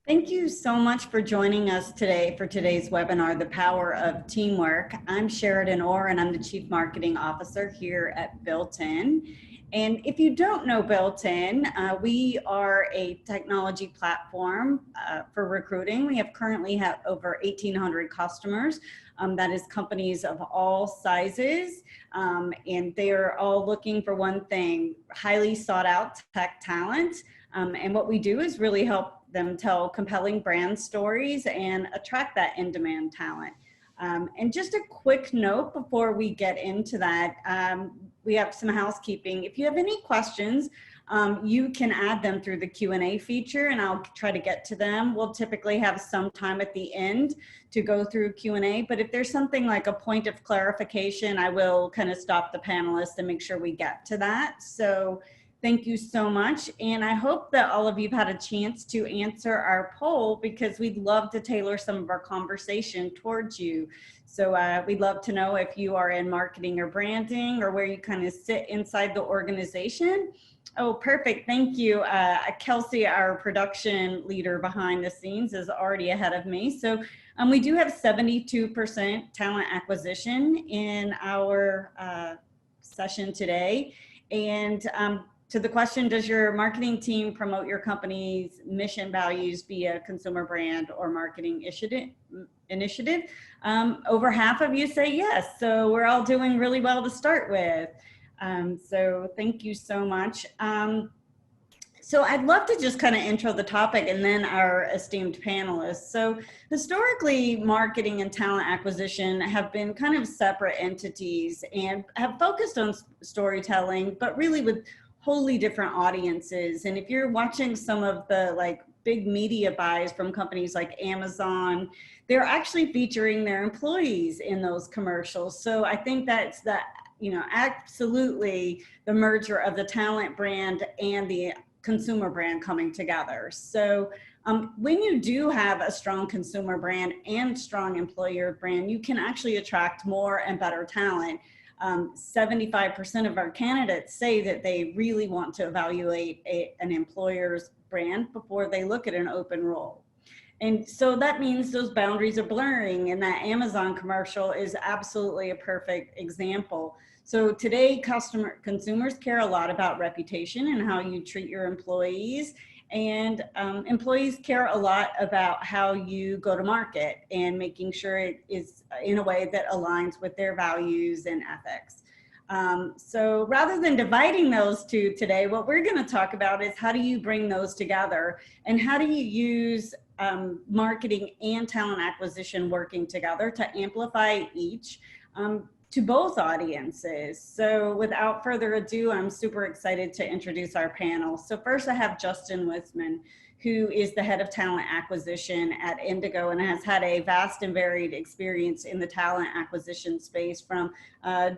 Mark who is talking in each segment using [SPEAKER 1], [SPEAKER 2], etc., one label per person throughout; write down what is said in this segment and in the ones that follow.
[SPEAKER 1] Thank you so much for joining us today for today's webinar, The Power of Teamwork. I'm Sheridan Orr, and I'm the Chief Marketing Officer here at Built In. And if you don't know Built In, we are a technology platform for recruiting. We currently have over 1,800 customers. That is companies of all sizes, and they are all looking for one thing: highly sought out tech talent. And what we do is really help them tell compelling brand stories and attract that in-demand talent. And just a quick note before we get into that, we have some housekeeping. If you have any questions, you can add them through the Q&A feature, and I'll try to get to them. We'll typically have some time at the end to go through Q&A, but if there's something like a point of clarification, I will kind of stop the panelists and make sure we get to that. So thank you so much. And I hope that all of you have had a chance to answer our poll, because we'd love to tailor some of our conversation towards you. So we'd love to know if you are in marketing or branding, or where you kind of sit inside the organization. Oh, perfect. Thank you. Kelsey, our production leader behind the scenes, is already ahead of me. So we do have 72% talent acquisition in our session today. And to the question, does your marketing team promote your company's mission values via consumer brand or marketing initiative? Over half of you say yes. So we're all doing really well to start with. So thank you so much. So I'd love to just kind of intro the topic and then our esteemed panelists. So historically, marketing and talent acquisition have been kind of separate entities and have focused on storytelling, but really with wholly different audiences. And if you're watching some of the big media buys from companies like Amazon, they're actually featuring their employees in those commercials. So I think that's absolutely the merger of the talent brand and the consumer brand coming together. So when you do have a strong consumer brand and strong employer brand, you can actually attract more and better talent. 75% of our candidates say that they really want to evaluate an employer's brand before they look at an open role. And so that means those boundaries are blurring, and that Amazon commercial is absolutely a perfect example. So today, consumers care a lot about reputation and how you treat your employees. And employees care a lot about how you go to market and making sure it is in a way that aligns with their values and ethics. So rather than dividing those two today, what we're going to talk about is how do you bring those together, and how do you use marketing and talent acquisition working together to amplify each to both audiences. So without further ado, I'm super excited to introduce our panel. So first I have Justin Wisman, who is the head of talent acquisition at Indigo and has had a vast and varied experience in the talent acquisition space, from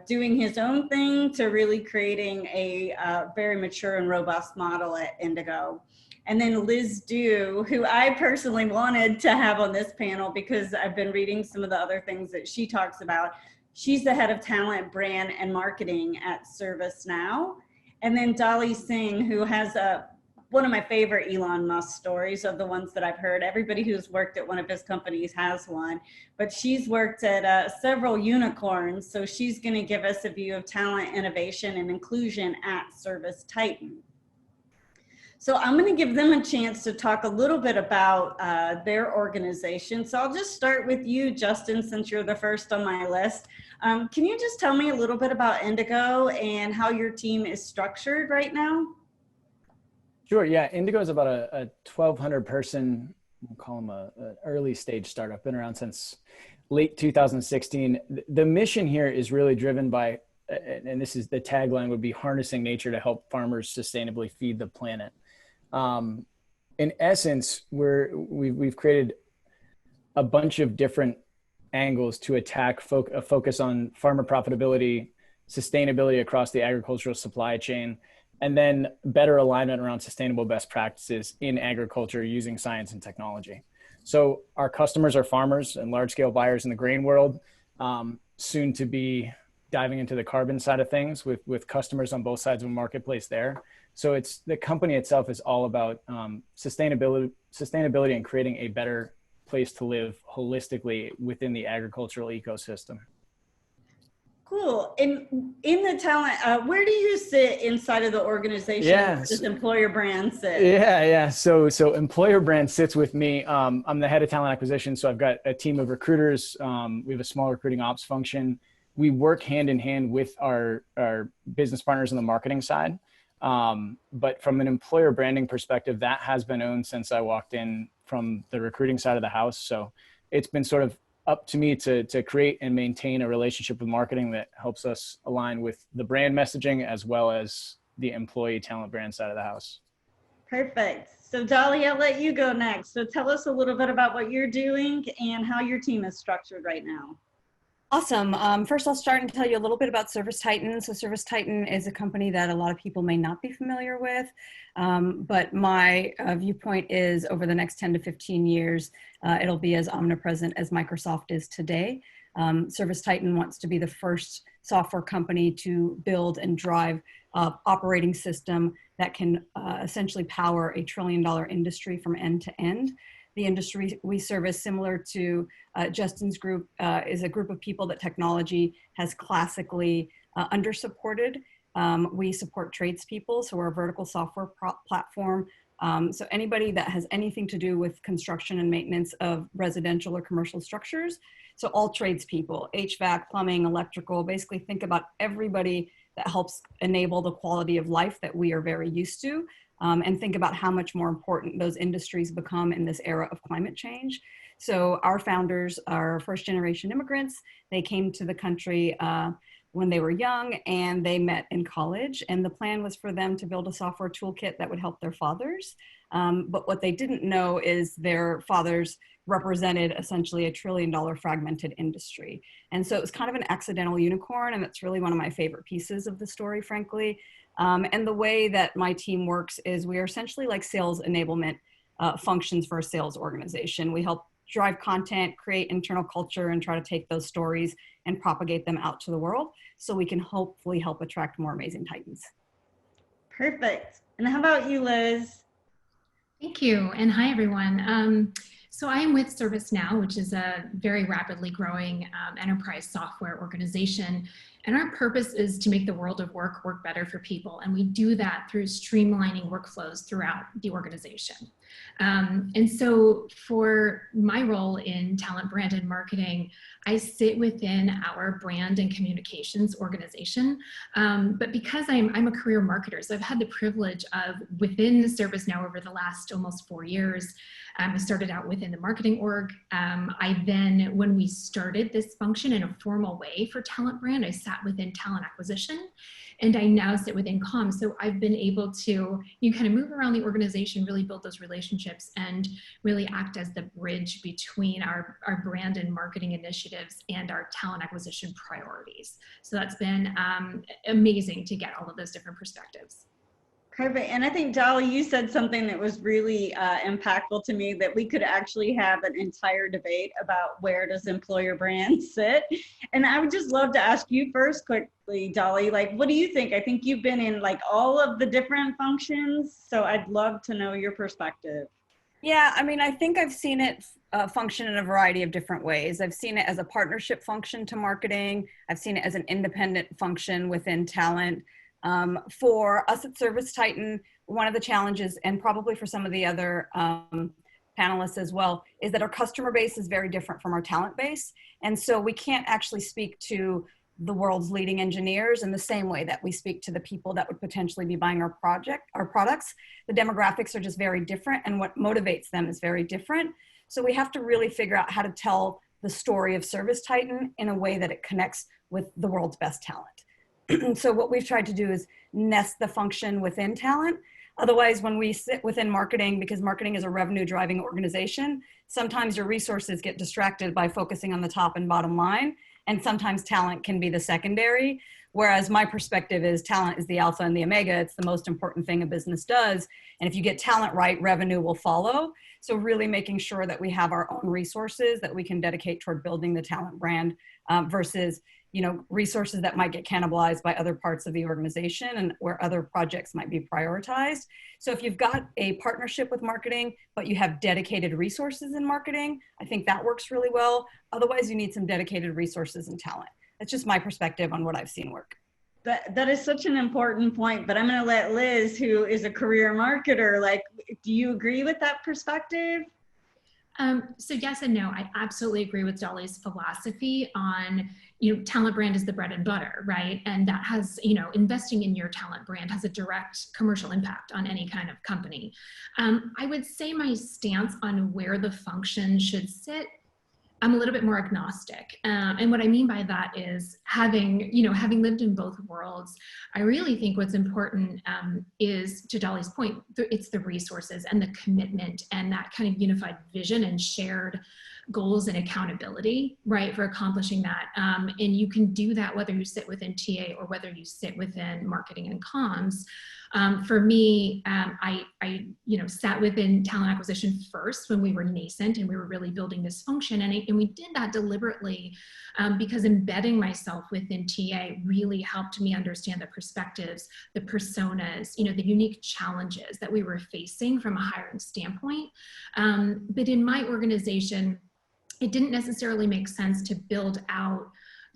[SPEAKER 1] doing his own thing to really creating a very mature and robust model at Indigo. And then Liz Dew, who I personally wanted to have on this panel because I've been reading some of the other things that she talks about. She's the head of talent, brand, and marketing at ServiceNow. And then Dolly Singh, who has one of my favorite Elon Musk stories of the ones that I've heard. Everybody who's worked at one of his companies has one, but she's worked at several unicorns. So she's going to give us a view of talent, innovation, and inclusion at ServiceTitan. So I'm going to give them a chance to talk a little bit about their organization. So I'll just start with you, Justin, since you're the first on my list. Can you just tell me a little bit about Indigo and how your team is structured right now?
[SPEAKER 2] Sure, yeah. Indigo is about a 1,200 person, we'll call them an early stage startup, been around since late 2016. The mission here is really driven by, and this is the tagline would be, harnessing nature to help farmers sustainably feed the planet. In essence, we've created a bunch of different angles to attack a focus on farmer profitability, sustainability across the agricultural supply chain, and then better alignment around sustainable best practices in agriculture using science and technology. So our customers are farmers and large-scale buyers in the grain world, soon to be diving into the carbon side of things with customers on both sides of a marketplace there. So it's the company itself is all about sustainability and creating a better place to live holistically within the agricultural ecosystem.
[SPEAKER 1] Cool. In the talent, where do you sit inside of the organization?
[SPEAKER 2] Yeah.
[SPEAKER 1] Where does employer brand sit?
[SPEAKER 2] Yeah. So employer brand sits with me. I'm the head of talent acquisition. So I've got a team of recruiters. We have a small recruiting ops function. We work hand in hand with our business partners on the marketing side. But from an employer branding perspective, that has been owned since I walked in from the recruiting side of the house. So it's been sort of up to me to create and maintain a relationship with marketing that helps us align with the brand messaging as well as the employee talent brand side of the house.
[SPEAKER 1] Perfect. So Dolly, I'll let you go next. So tell us a little bit about what you're doing and how your team is structured right now.
[SPEAKER 3] Awesome. First, I'll start and tell you a little bit about ServiceTitan. So ServiceTitan is a company that a lot of people may not be familiar with, but my viewpoint is over the next 10 to 15 years, it'll be as omnipresent as Microsoft is today. ServiceTitan wants to be the first software company to build and drive operating system that can essentially power a $1 trillion industry from end to end. The industry we service, similar to Justin's group, is a group of people that technology has classically undersupported. We support tradespeople, so we're a vertical software platform. So anybody that has anything to do with construction and maintenance of residential or commercial structures, so all tradespeople, HVAC, plumbing, electrical, basically think about everybody that helps enable the quality of life that we are very used to. And think about how much more important those industries become in this era of climate change. So our founders are first generation immigrants. They came to the country when they were young and they met in college. And the plan was for them to build a software toolkit that would help their fathers. But what they didn't know is their fathers represented essentially a $1 trillion fragmented industry. And so it was kind of an accidental unicorn. And that's really one of my favorite pieces of the story, frankly. And the way that my team works is we are essentially like sales enablement functions for a sales organization. We help drive content, create internal culture, and try to take those stories and propagate them out to the world so we can hopefully help attract more amazing Titans.
[SPEAKER 1] Perfect. And how about you, Liz?
[SPEAKER 4] Thank you. And hi, everyone. So I am with ServiceNow, which is a very rapidly growing enterprise software organization. And our purpose is to make the world of work better for people. And we do that through streamlining workflows throughout the organization. And so for my role in talent brand and marketing, I sit within our brand and communications organization. But because I'm a career marketer, so I've had the privilege of within ServiceNow over the last almost 4 years, I started out within the marketing org. I then, when we started this function in a formal way for talent brand, I sat within talent acquisition, and I now sit within comms. So I've been able to kind of move around the organization, really build those relationships, and really act as the bridge between our brand and marketing initiatives and our talent acquisition priorities. So that's been amazing to get all of those different perspectives.
[SPEAKER 1] Perfect. And I think, Dolly, you said something that was really impactful to me, that we could actually have an entire debate about where does employer brand sit. And I would just love to ask you first quickly, Dolly, like, what do you think? I think you've been in like all of the different functions. So I'd love to know your perspective.
[SPEAKER 3] Yeah, I mean, I think I've seen it function in a variety of different ways. I've seen it as a partnership function to marketing. I've seen it as an independent function within talent. For us at ServiceTitan, one of the challenges, and probably for some of the other panelists as well, is that our customer base is very different from our talent base. And so we can't actually speak to the world's leading engineers in the same way that we speak to the people that would potentially be buying our products. The demographics are just very different, and what motivates them is very different. So we have to really figure out how to tell the story of ServiceTitan in a way that it connects with the world's best talent. So what we've tried to do is nest the function within talent. Otherwise, when we sit within marketing, because marketing is a revenue driving organization, sometimes your resources get distracted by focusing on the top and bottom line. And sometimes talent can be the secondary. Whereas my perspective is talent is the alpha and the omega. It's the most important thing a business does. And if you get talent right, revenue will follow. So really making sure that we have our own resources that we can dedicate toward building the talent brand versus resources that might get cannibalized by other parts of the organization and where other projects might be prioritized. So if you've got a partnership with marketing, but you have dedicated resources in marketing, I think that works really well. Otherwise, you need some dedicated resources and talent. That's just my perspective on what I've seen work.
[SPEAKER 1] That is such an important point, but I'm going to let Liz, who is a career marketer, do you agree with that perspective?
[SPEAKER 4] So yes and no. I absolutely agree with Dolly's philosophy on, talent brand is the bread and butter, right? And that has, investing in your talent brand has a direct commercial impact on any kind of company. I would say my stance on where the function should sit, I'm a little bit more agnostic. And what I mean by that is having lived in both worlds, I really think what's important is, to Dolly's point, it's the resources and the commitment and that kind of unified vision and shared goals and accountability, right, for accomplishing that. And you can do that whether you sit within TA or whether you sit within marketing and comms. For me, I sat within talent acquisition first when we were nascent and we were really building this function. And we did that deliberately because embedding myself within TA really helped me understand the perspectives, the personas, the unique challenges that we were facing from a hiring standpoint. But in my organization, it didn't necessarily make sense to build out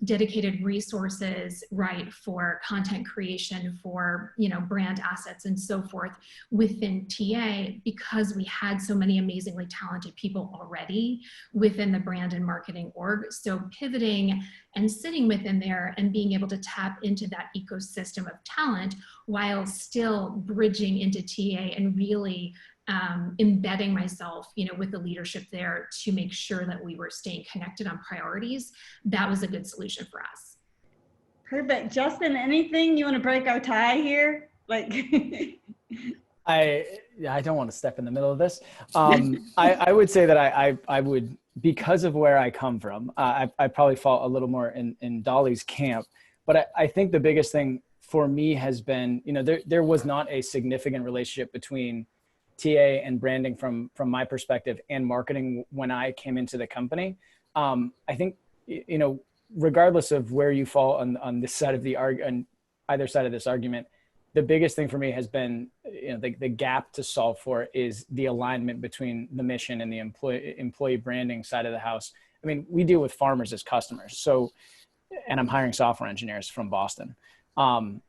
[SPEAKER 4] dedicated resources, right, for content creation, for, brand assets and so forth within TA, because we had so many amazingly talented people already within the brand and marketing org. So pivoting and sitting within there and being able to tap into that ecosystem of talent while still bridging into TA and really embedding myself, with the leadership there to make sure that we were staying connected on priorities, that was a good solution for us.
[SPEAKER 1] Perfect. Justin, anything you want to break our tie here?
[SPEAKER 2] I don't want to step in the middle of this. I would say that I would, because of where I come from, I probably fall a little more in Dolly's camp, but I think the biggest thing for me has been, there was not a significant relationship between TA and branding from my perspective and marketing when I came into the company. I think, regardless of where you fall on this side of on either side of this argument, the biggest thing for me has been, the gap to solve for is the alignment between the mission and the employee branding side of the house. I mean, we deal with farmers as customers. So, and I'm hiring software engineers from Boston.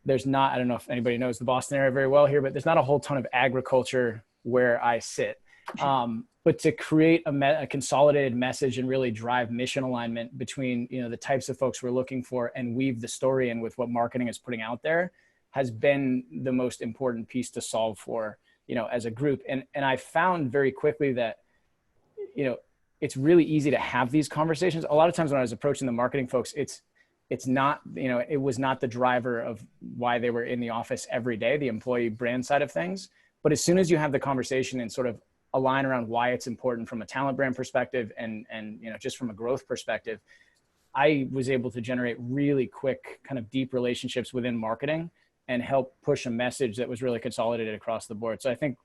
[SPEAKER 2] There's not, I don't know if anybody knows the Boston area very well here, but there's not a whole ton of agriculture where I sit. But to create a consolidated message and really drive mission alignment between, the types of folks we're looking for and weave the story in with what marketing is putting out there has been the most important piece to solve for, as a group. And I found very quickly that, it's really easy to have these conversations. A lot of times when I was approaching the marketing folks, it's not, it was not the driver of why they were in the office every day, the employee brand side of things. But as soon as you have the conversation and sort of align around why it's important from a talent brand perspective and just from a growth perspective, I was able to generate really quick kind of deep relationships within marketing and help push a message that was really consolidated across the board. So I think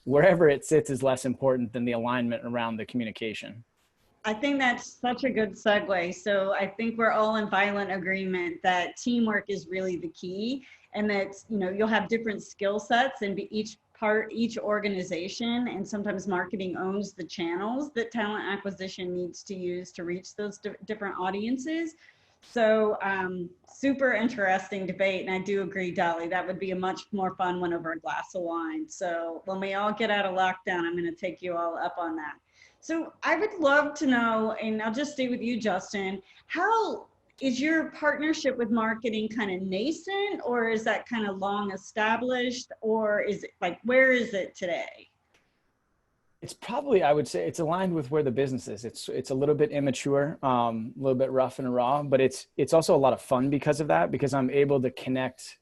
[SPEAKER 2] wherever it sits is less important than the alignment around the communication.
[SPEAKER 1] I think that's such a good segue. So I think we're all in violent agreement that teamwork is really the key, and that, you'll have different skill sets and each organization, and sometimes marketing owns the channels that talent acquisition needs to use to reach those different audiences. So super interesting debate. And I do agree, Dolly, that would be a much more fun one over a glass of wine. So when we all get out of lockdown, I'm going to take you all up on that. So I would love to know, and I'll just stay with you, Justin, how is your partnership with marketing kind of nascent, or is that kind of long established, or is it where is it today?
[SPEAKER 2] It's probably, I would say it's aligned with where the business is. It's a little bit immature, a little bit rough and raw, but it's also a lot of fun because of that, because I'm able to connect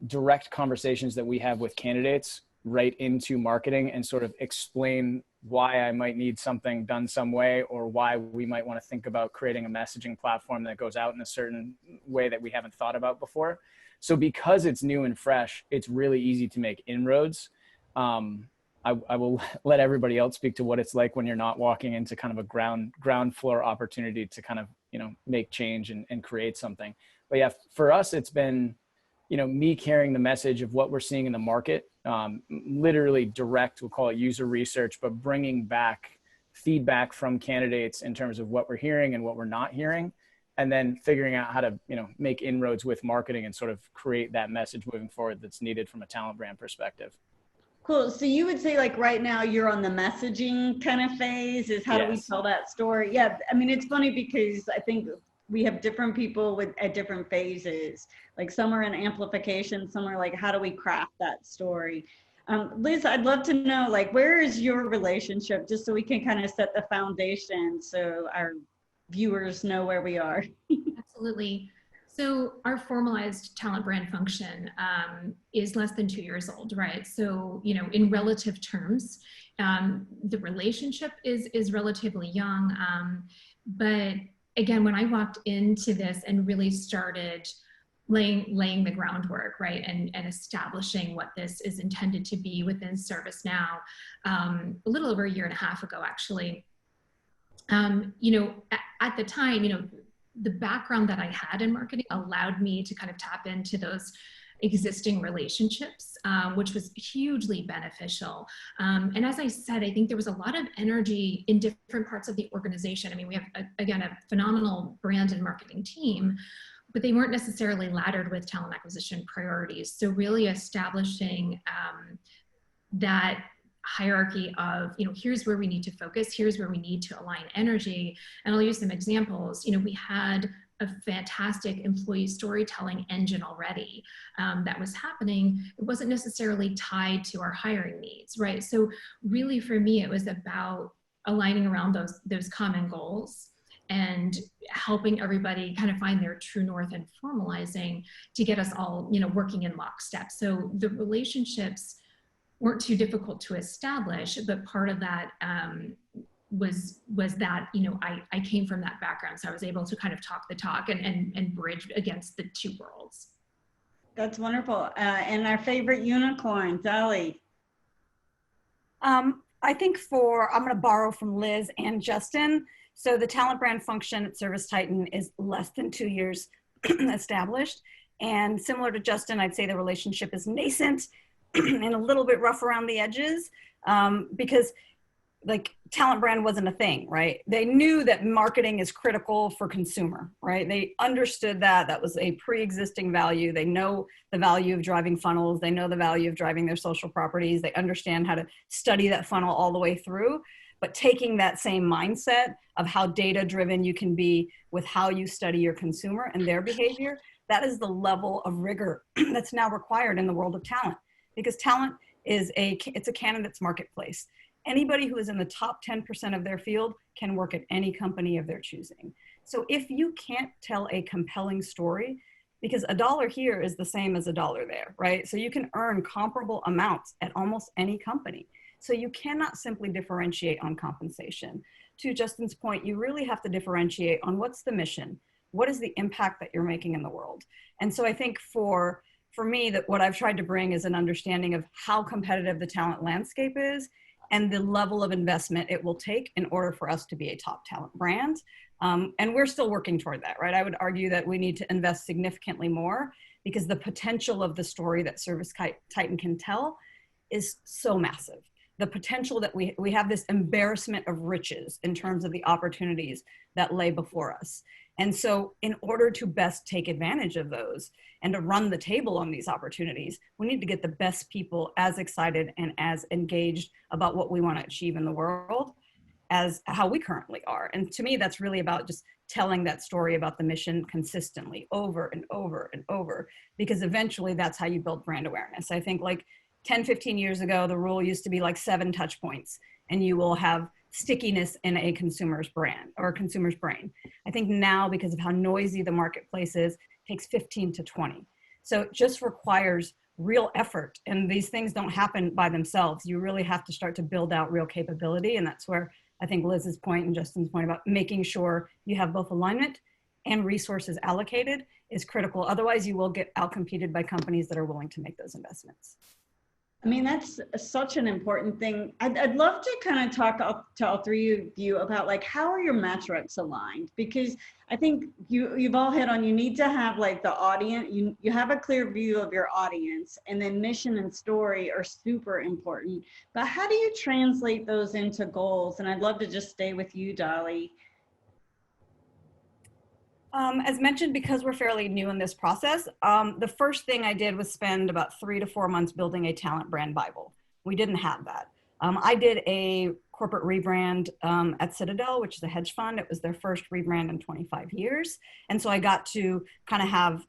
[SPEAKER 2] direct conversations that we have with candidates right into marketing and sort of explain why I might need something done some way, or why we might want to think about creating a messaging platform that goes out in a certain way that we haven't thought about before. So because it's new and fresh, it's really easy to make inroads. I will let everybody else speak to what it's like when you're not walking into kind of a ground floor opportunity to kind of, make change and create something. But yeah, for us, it's been, me carrying the message of what we're seeing in the market, literally direct, we'll call it user research, but bringing back feedback from candidates in terms of what we're hearing and what we're not hearing, and then figuring out how to, make inroads with marketing and sort of create that message moving forward that's needed from a talent brand perspective.
[SPEAKER 1] Cool. So you would say like right now you're on the messaging kind of phase is how do we tell that story? Yeah. I mean, it's funny because I think we have different people at different phases. Like some are in amplification, some are like, how do we craft that story? Liz, I'd love to know, like, where is your relationship, just so we can kind of set the foundation so our viewers know where we are.
[SPEAKER 4] Absolutely. So our formalized talent brand function is less than 2 years old, right? So, in relative terms, the relationship is relatively young. But again, when I walked into this and really started laying the groundwork, right, and establishing what this is intended to be within ServiceNow, a little over a year and a half ago, actually, at the time, the background that I had in marketing allowed me to kind of tap into those existing relationships, which was hugely beneficial. And as I said, I think there was a lot of energy in different parts of the organization. I mean, we have, again, a phenomenal brand and marketing team, but they weren't necessarily laddered with talent acquisition priorities. So really establishing that hierarchy of, here's where we need to focus, here's where we need to align energy. And I'll use some examples. We had a fantastic employee storytelling engine already that was happening. It wasn't necessarily tied to our hiring needs, right? So really for me, it was about aligning around those common goals and helping everybody kind of find their true north and formalizing to get us all, working in lockstep. So the relationships weren't too difficult to establish, but part of that was that, I came from that background. So I was able to kind of talk the talk and bridge against the two worlds.
[SPEAKER 1] That's wonderful. And our favorite unicorn, Dolly.
[SPEAKER 3] I think I'm going to borrow from Liz and Justin. So the talent brand function at ServiceTitan is less than 2 years established. And similar to Justin, I'd say the relationship is nascent and a little bit rough around the edges because like talent brand wasn't a thing, right? They knew that marketing is critical for consumer, right? They understood that was a pre-existing value. They know the value of driving funnels. They know the value of driving their social properties. They understand how to study that funnel all the way through, but taking that same mindset of how data-driven you can be with how you study your consumer and their behavior, that is the level of rigor that's now required in the world of talent. Because talent it's a candidate's marketplace. Anybody who is in the top 10% of their field can work at any company of their choosing. So if you can't tell a compelling story, because $1 here is the same as $1 there, right? So you can earn comparable amounts at almost any company. So you cannot simply differentiate on compensation. To Justin's point, you really have to differentiate on what's the mission, what is the impact that you're making in the world. And so I think for me, that what I've tried to bring is an understanding of how competitive the talent landscape is and the level of investment it will take in order for us to be a top talent brand. And we're still working toward that, right? I would argue that we need to invest significantly more because the potential of the story that ServiceTitan can tell is so massive. The potential that we have this embarrassment of riches in terms of the opportunities that lay before us. And so in order to best take advantage of those and to run the table on these opportunities, we need to get the best people as excited and as engaged about what we want to achieve in the world as how we currently are. And to me, that's really about just telling that story about the mission consistently over and over and over, because eventually that's how you build brand awareness. I think like 10, 15 years ago, the rule used to be like 7 touch points and you will have stickiness in a consumer's brand or a consumer's brain. I think now, because of how noisy the marketplace is, it takes 15 to 20. So it just requires real effort, and these things don't happen by themselves. You really have to start to build out real capability. And that's where I think Liz's point and Justin's point about making sure you have both alignment and resources allocated is critical. Otherwise you will get outcompeted by companies that are willing to make those investments.
[SPEAKER 1] I mean, that's such an important thing. I'd love to kind of talk to all three of you about like, how are your metrics aligned? Because I think you've all hit on, you need to have like the audience, you have a clear view of your audience, and then mission and story are super important. But how do you translate those into goals? And I'd love to just stay with you, Dolly.
[SPEAKER 3] As mentioned, because we're fairly new in this process, the first thing I did was spend about 3 to 4 months building a talent brand Bible. We didn't have that. I did a corporate rebrand at Citadel, which is a hedge fund. It was their first rebrand in 25 years. And so I got to kind of have,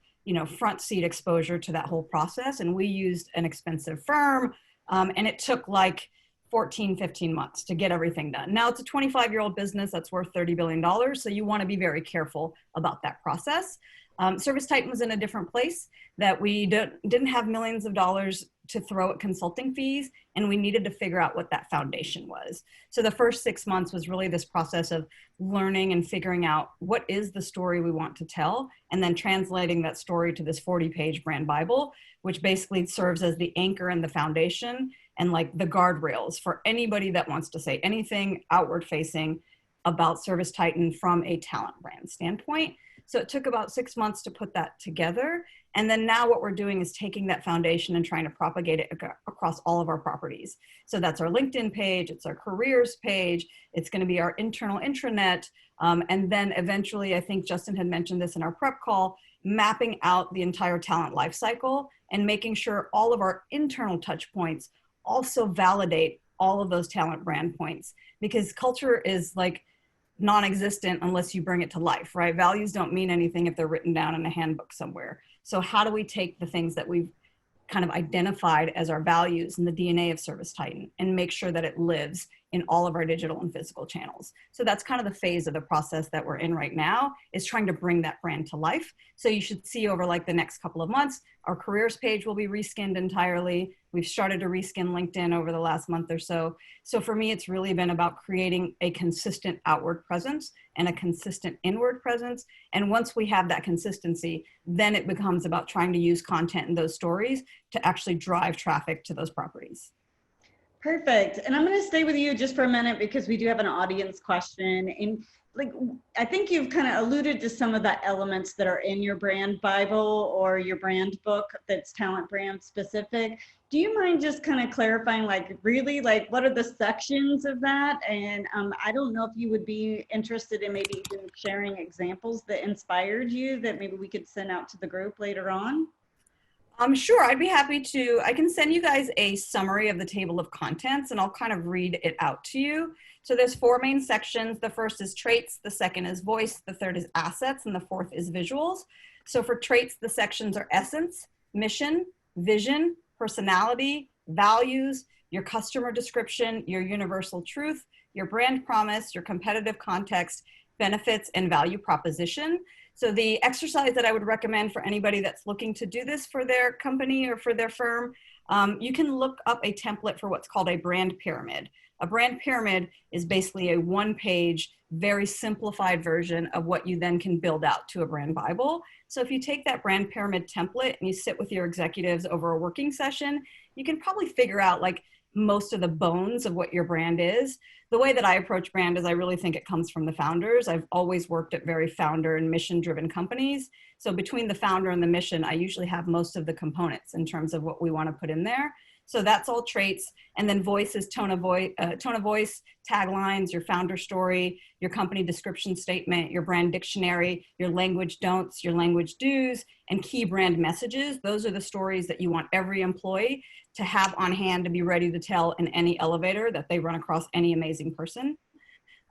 [SPEAKER 3] front seat exposure to that whole process. And we used an expensive firm, and it took like 14, 15 months to get everything done. Now it's a 25-year-old business that's worth $30 billion. So you want to be very careful about that process. ServiceTitan was in a different place, that we didn't have millions of dollars to throw at consulting fees, and we needed to figure out what that foundation was. So the first 6 months was really this process of learning and figuring out what is the story we want to tell, and then translating that story to this 40-page brand Bible, which basically serves as the anchor and the foundation and like the guardrails for anybody that wants to say anything outward facing about ServiceTitan from a talent brand standpoint. So it took about 6 months to put that together. And then now what we're doing is taking that foundation and trying to propagate it across all of our properties. So that's our LinkedIn page, it's our careers page, it's going to be our internal intranet. And then eventually, I think Justin had mentioned this in our prep call, mapping out the entire talent lifecycle and making sure all of our internal touch points also validate all of those talent brand points, because culture is like non-existent unless you bring it to life, right? Values don't mean anything if they're written down in a handbook somewhere. So how do we take the things that we've kind of identified as our values and the DNA of ServiceTitan and make sure that it lives in all of our digital and physical channels? So that's kind of the phase of the process that we're in right now, is trying to bring that brand to life. So you should see over like the next couple of months, our careers page will be reskinned entirely. We've started to reskin LinkedIn over the last month or so. So for me, it's really been about creating a consistent outward presence and a consistent inward presence. And once we have that consistency, then it becomes about trying to use content in those stories to actually drive traffic to those properties.
[SPEAKER 1] Perfect. And I'm going to stay with you just for a minute because we do have an audience question. And like, I think you've kind of alluded to some of the elements that are in your brand Bible or your brand book that's talent brand specific. Do you mind just kind of clarifying, like, really, like, what are the sections of that? And I don't know if you would be interested in maybe even sharing examples that inspired you that maybe we could send out to the group later on.
[SPEAKER 3] Sure, I'd be happy to. I can send you guys a summary of the table of contents and I'll kind of read it out to you. So there's 4 main sections. The first is traits, the second is voice, the third is assets, and the fourth is visuals. So for traits, the sections are essence, mission, vision, personality, values, your customer description, your universal truth, your brand promise, your competitive context, benefits, and value proposition. So the exercise that I would recommend for anybody that's looking to do this for their company or for their firm, you can look up a template for what's called a brand pyramid. A brand pyramid is basically a 1-page, very simplified version of what you then can build out to a brand Bible. So if you take that brand pyramid template and you sit with your executives over a working session, you can probably figure out like most of the bones of what your brand is. The way that I approach brand is I really think it comes from the founders. I've always worked at very founder and mission driven companies. So between the founder and the mission, I usually have most of the components in terms of what we want to put in there. So that's all traits. And then voice is tone of voice, taglines, your founder story, your company description statement, your brand dictionary, your language don'ts, your language do's, and key brand messages. Those are the stories that you want every employee to have on hand to be ready to tell in any elevator that they run across any amazing person.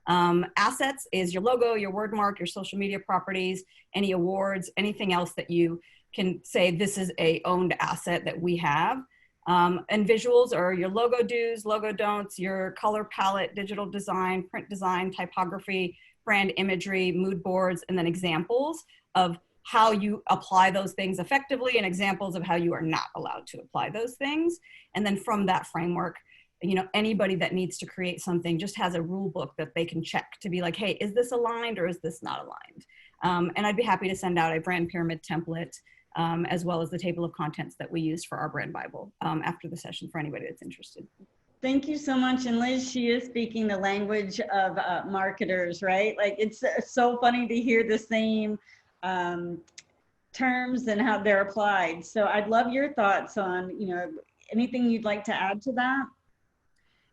[SPEAKER 3] Assets is your logo, your word mark, your social media properties, any awards, anything else that you can say this is a owned asset that we have. And visuals are your logo do's, logo don'ts, your color palette, digital design, print design, typography, brand imagery, mood boards, and then examples of how you apply those things effectively and examples of how you are not allowed to apply those things. And then from that framework, you know, anybody that needs to create something just has a rule book that they can check to be like, hey, is this aligned or is this not aligned? And I'd be happy to send out a brand pyramid template as well as the table of contents that we used for our brand Bible after the session for anybody that's interested.
[SPEAKER 1] Thank you so much. And Liz, she is speaking the language of marketers, right? Like it's so funny to hear the same terms and how they're applied. So I'd love your thoughts on, anything you'd like to add to that?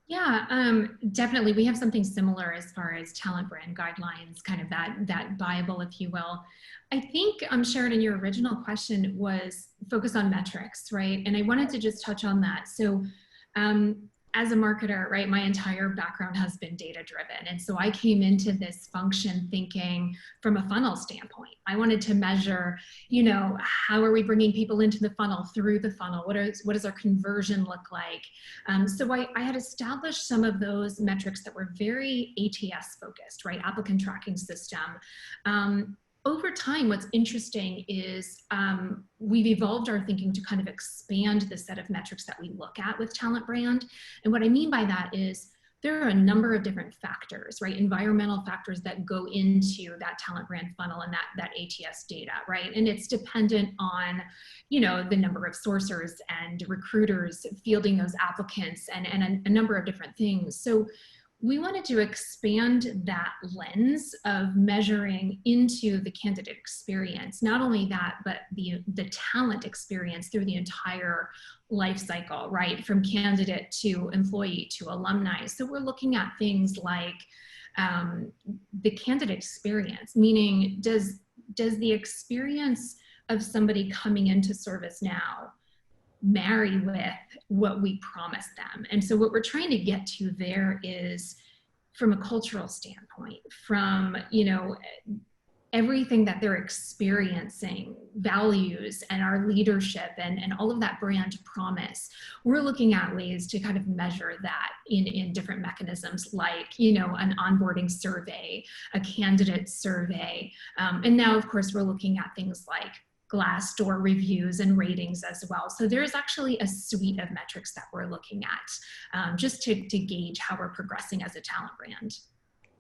[SPEAKER 4] Yeah, definitely. We have something similar as far as talent brand guidelines, kind of that Bible, if you will. I think, Sheridan, your original question was focused on metrics, right? And I wanted to just touch on that. So as a marketer, right, my entire background has been data driven. And so I came into this function thinking from a funnel standpoint. I wanted to measure, how are we bringing people into the funnel, through the funnel? What does our conversion look like? So I had established some of those metrics that were very ATS focused, right? Applicant tracking system. Over time, what's interesting is we've evolved our thinking to kind of expand the set of metrics that we look at with talent brand. And what I mean by that is there are a number of different factors, right? Environmental factors that go into that talent brand funnel and that ATS data, right? And it's dependent on, the number of sourcers and recruiters fielding those applicants and a number of different things. So we wanted to expand that lens of measuring into the candidate experience. Not only that, but the talent experience through the entire life cycle, right? From candidate to employee to alumni. So we're looking at things like the candidate experience, meaning does the experience of somebody coming into ServiceNow marry with what we promise them? And so what we're trying to get to there is from a cultural standpoint, from, everything that they're experiencing, values and our leadership and all of that brand promise. We're looking at ways to kind of measure that in different mechanisms like, an onboarding survey, a candidate survey. And now, of course, we're looking at things like Glassdoor reviews and ratings as well. So there's actually a suite of metrics that we're looking at just to gauge how we're progressing as a talent brand.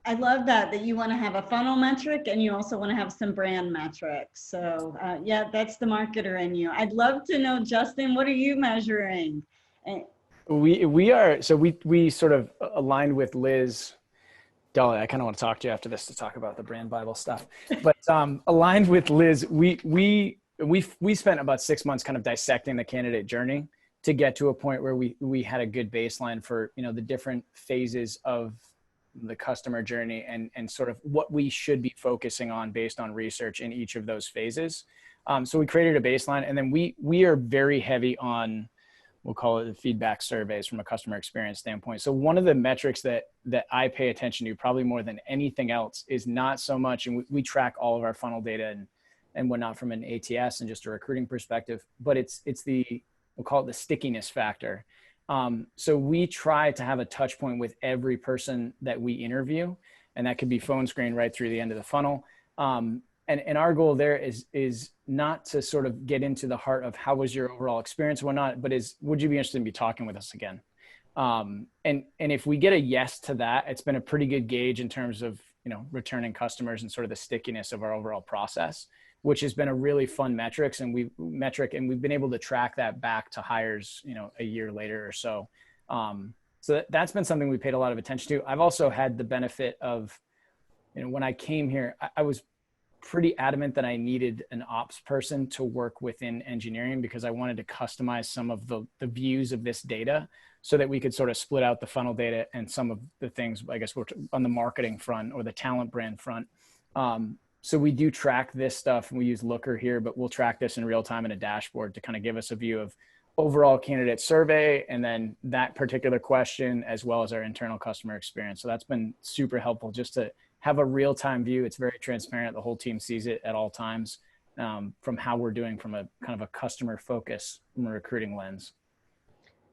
[SPEAKER 1] I love that you want to have a funnel metric and you also want to have some brand metrics. So yeah, that's the marketer in you. I'd love to know, Justin, what are you measuring?
[SPEAKER 2] We sort of aligned with Liz. Dolly, I kind of want to talk to you after this to talk about the brand Bible stuff. But aligned with Liz, we spent about 6 months kind of dissecting the candidate journey to get to a point where we had a good baseline for the different phases of the customer journey and sort of what we should be focusing on based on research in each of those phases. So we created a baseline, and then we are very heavy on, we'll call it the feedback surveys from a customer experience standpoint. So one of the metrics that I pay attention to probably more than anything else is not so much, and we track all of our funnel data and whatnot from an ATS and just a recruiting perspective, but it's we'll call it the stickiness factor. So we try to have a touch point with every person that we interview, and that could be phone screen right through the end of the funnel. And our goal there is not to sort of get into the heart of how was your overall experience or whatnot, but would you be interested in talking with us again? And if we get a yes to that, it's been a pretty good gauge in terms of, returning customers and sort of the stickiness of our overall process, which has been a really fun metric. And we've been able to track that back to hires, a year later or so. So that's been something we paid a lot of attention to. I've also had the benefit of, when I came here, I was pretty adamant that I needed an ops person to work within engineering because I wanted to customize some of the views of this data so that we could sort of split out the funnel data and some of the things, I guess, on the marketing front or the talent brand front. So we do track this stuff, and we use Looker here, but we'll track this in real time in a dashboard to kind of give us a view of overall candidate survey and then that particular question, as well as our internal customer experience. So that's been super helpful just to have a real-time view. It's very transparent. The whole team sees it at all times from how we're doing from a kind of a customer focus from a recruiting lens.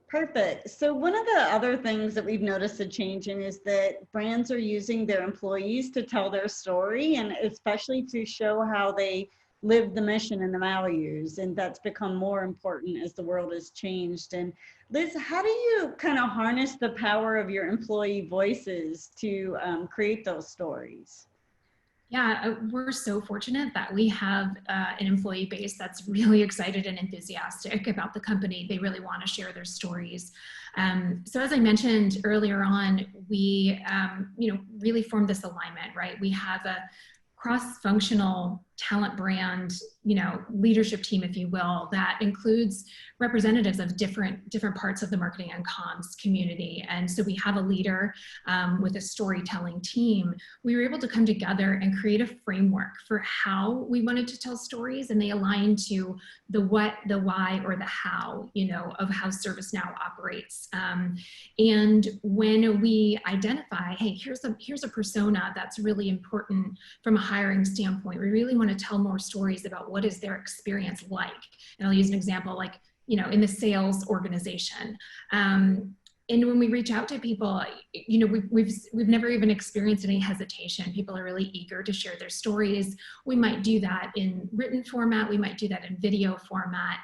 [SPEAKER 1] Perfect. So one of the other things that we've noticed a change in is that brands are using their employees to tell their story, and especially to show how they live the mission and the values. And that's become more important as the world has changed. And Liz, how do you kind of harness the power of your employee voices to create those stories?
[SPEAKER 4] Yeah, we're so fortunate that we have an employee base that's really excited and enthusiastic about the company. They really want to share their stories. So as I mentioned earlier on, we really formed this alignment, right? We have a cross-functional talent brand, leadership team, if you will, that includes representatives of different parts of the marketing and comms community. And so we have a leader with a storytelling team. We were able to come together and create a framework for how we wanted to tell stories, and they align to the what, the why, or the how, of how ServiceNow operates. And when we identify, hey, here's a persona that's really important from a hiring standpoint, we really want to tell more stories about what is their experience like. And I'll use an example, like, in the sales organization. And when we reach out to people, we've never even experienced any hesitation. People are really eager to share their stories. We might do that in written format. We might do that in video format.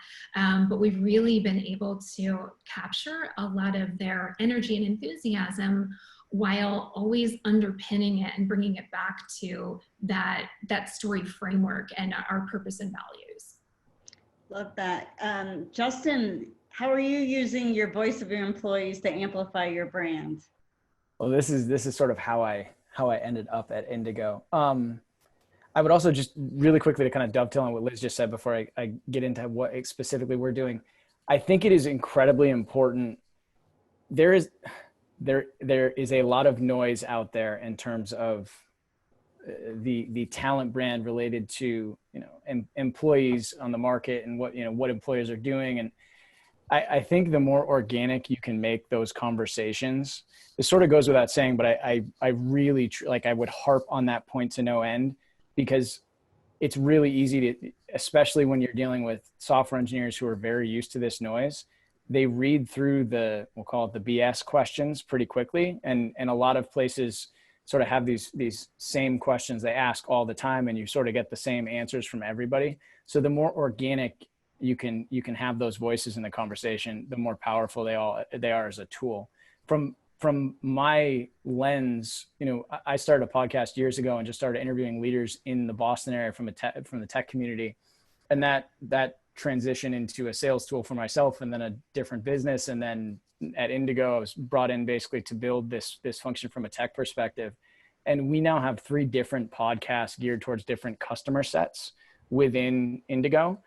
[SPEAKER 4] But we've really been able to capture a lot of their energy and enthusiasm while always underpinning it and bringing it back to that story framework and our purpose and values.
[SPEAKER 1] Love that. Justin, how are you using your voice of your employees to amplify your brand?
[SPEAKER 2] Well, this is sort of how I ended up at Indigo. I would also just really quickly, to kind of dovetail on what Liz just said before I get into what specifically we're doing. I think it is incredibly important. There is a lot of noise out there in terms of the talent brand related to employees on the market and what employers are doing. And I think the more organic you can make those conversations, this sort of goes without saying, but I really I would harp on that point to no end, because it's really easy to, especially when you're dealing with software engineers who are very used to this noise, they read through we'll call it the BS questions pretty quickly. And a lot of places sort of have these same questions they ask all the time, and you sort of get the same answers from everybody. So the more organic you can have those voices in the conversation, the more powerful they are as a tool. From my lens, I started a podcast years ago and just started interviewing leaders in the Boston area from the tech community, and that transition into a sales tool for myself, and then a different business. And then at Indigo, I was brought in basically to build this function from a tech perspective. And we now have 3 different podcasts geared towards different customer sets within Indigo.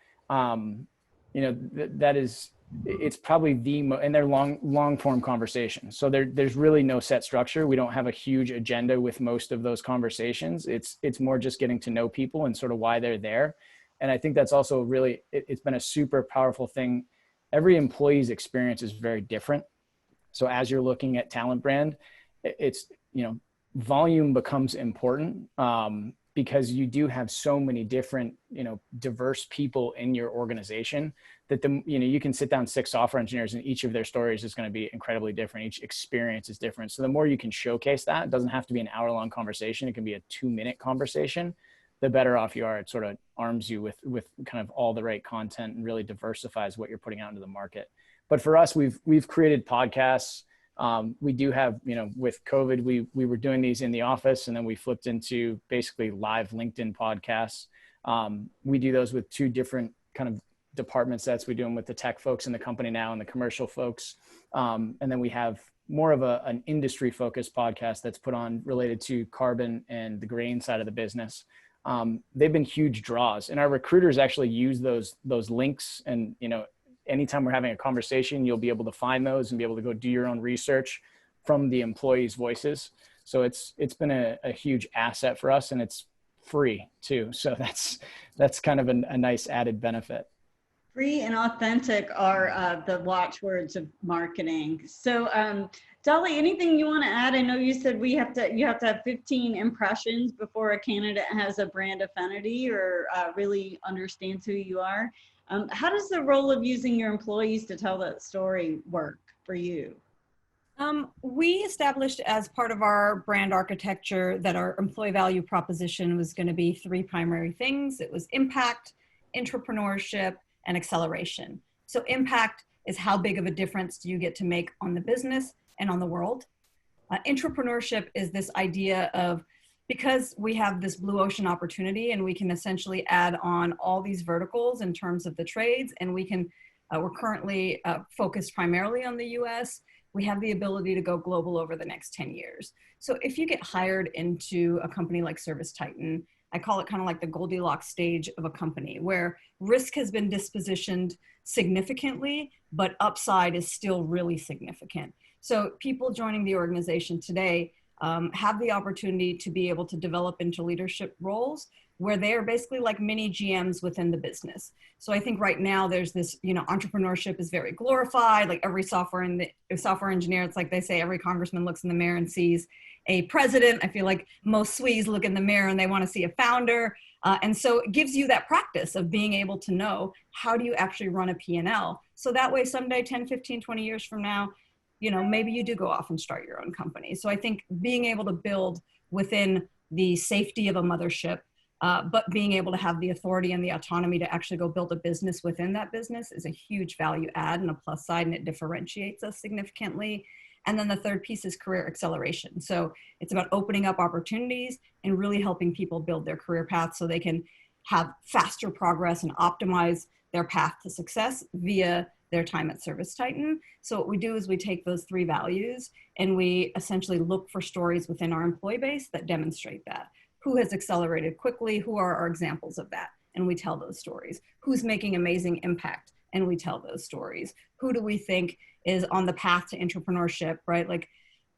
[SPEAKER 2] It's probably and they're long form conversations. So there's really no set structure. We don't have a huge agenda with most of those conversations. It's more just getting to know people and sort of why they're there. And I think that's also really, it's been a super powerful thing. Every employee's experience is very different. So as you're looking at talent brand, it's, volume becomes important, because you do have so many different, diverse people in your organization that you can sit down 6 software engineers and each of their stories is going to be incredibly different. Each experience is different. So the more you can showcase that, it doesn't have to be an hour-long conversation. It can be a 2-minute conversation. The better off you are. It sort of arms you with kind of all the right content and really diversifies what you're putting out into the market. But for us, we've created podcasts. We do have, with COVID, we were doing these in the office, and then we flipped into basically live LinkedIn podcasts. We do those with 2 different kind of department sets. We do them with the tech folks in the company now and the commercial folks. And then we have more of an industry focused podcast that's put on related to carbon and the grain side of the business. They've been huge draws, and our recruiters actually use those links. And, anytime we're having a conversation, you'll be able to find those and be able to go do your own research from the employees' voices. So it's been a huge asset for us, and it's free too. So that's kind of a nice added benefit.
[SPEAKER 1] Free and authentic are the watchwords of marketing. So Dolly, anything you want to add? I know you said you have to have 15 impressions before a candidate has a brand affinity or really understands who you are. How does the role of using your employees to tell that story work for you?
[SPEAKER 3] We established as part of our brand architecture that our employee value proposition was going to be 3 primary things. It was impact, entrepreneurship, and acceleration. So impact is how big of a difference do you get to make on the business and on the world. Entrepreneurship is this idea of because we have this blue ocean opportunity and we can essentially add on all these verticals in terms of the trades, and we can, we're currently focused primarily on the US. We have the ability to go global over the next 10 years. So if you get hired into a company like ServiceTitan, I call it kind of like the Goldilocks stage of a company where risk has been dispositioned significantly, but upside is still really significant. So people joining the organization today have the opportunity to be able to develop into leadership roles where they are basically like mini GMs within the business. So I think right now there's this, you know, entrepreneurship is very glorified. Like every software engineer, it's like they say every congressman looks in the mirror and sees a president. I feel like most Swedes look in the mirror and they want to see a founder. And so it gives you that practice of being able to know how do you actually run a P&L. So that way someday, 10, 15, 20 years from now, you know, maybe you do go off and start your own company. So I think being able to build within the safety of a mothership, but being able to have the authority and the autonomy to actually go build a business within that business is a huge value add and a plus side, and it differentiates us significantly. And then the third piece is career acceleration. So it's about opening up opportunities and really helping people build their career path so they can have faster progress and optimize their path to success via their time at ServiceTitan. So what we do is we take those three values and we essentially look for stories within our employee base that demonstrate that. Who has accelerated quickly? Who are our examples of that? And we tell those stories. Who's making amazing impact? And we tell those stories. Who do we think is on the path to entrepreneurship, right? Like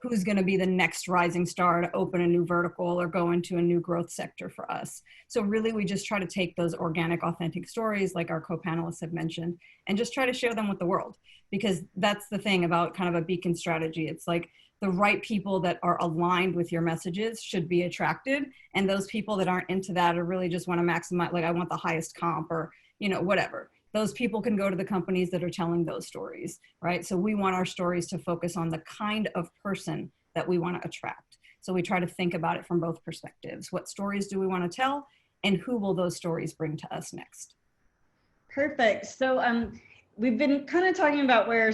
[SPEAKER 3] who's going to be the next rising star to open a new vertical or go into a new growth sector for us. So really, we just try to take those organic, authentic stories like our co-panelists have mentioned, and just try to share them with the world. Because that's the thing about kind of a beacon strategy. It's like the right people that are aligned with your messages should be attracted. And those people that aren't into that or really just want to maximize, like I want the highest comp or, you know, whatever. Those people can go to the companies that are telling those stories, right? So we want our stories to focus on the kind of person that we want to attract. So we try to think about it from both perspectives. What stories do we want to tell, and who will those stories bring to us next?
[SPEAKER 1] Perfect. So we've been kind of talking about where